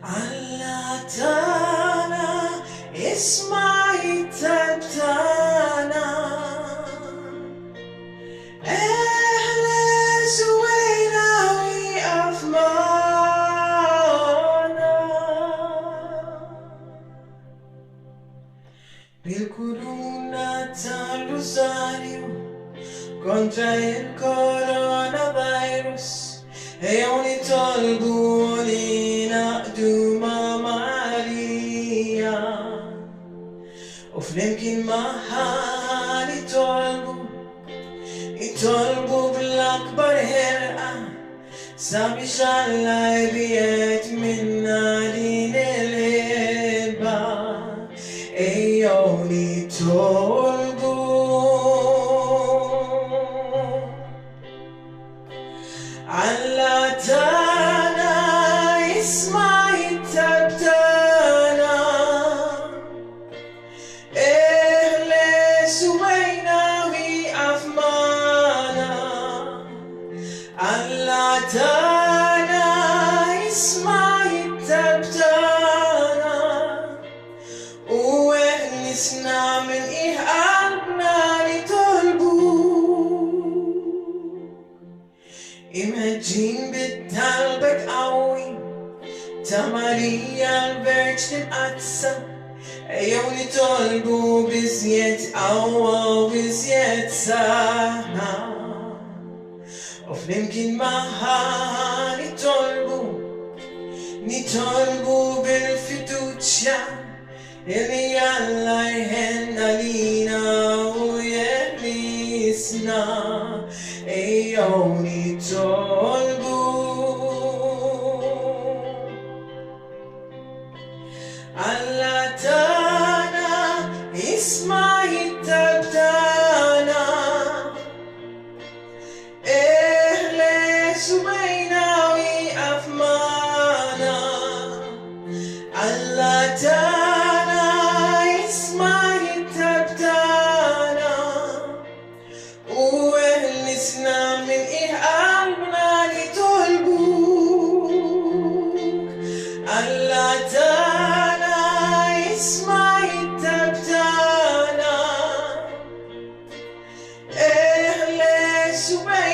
علتنا اسمعي تبتنا أهل سوينا وقف معنا بالكورونا تالوزاريو Kontra il coronavirus Eoni tolbu lina duma Maria وفلمكن معها يطلبوا بالأكبر هرقة سامي شالله بيت منا دين الهبة ايوني علتنا اسمعي تبتنا اهل سوينا وقف معنا علتنا اسمعي تبتنا واهلسنا من قلبنا Imagine بالطلبة قوي تماريا البرج تنقصى عيوني طلبوا بزيادة قوة وبزيادة ساعة وفلمكن معها نطلبوا بالفيدوتشا اللي يلا يهن علينا ويهلسنا عيوني علتنا اسمعي تبتنا اهل سوينا وقف معنا علتنا اسمعي تبتنا واهلسنا من قلبنا لطلبوك علتنا اسمعي تبتنا اهل سوينا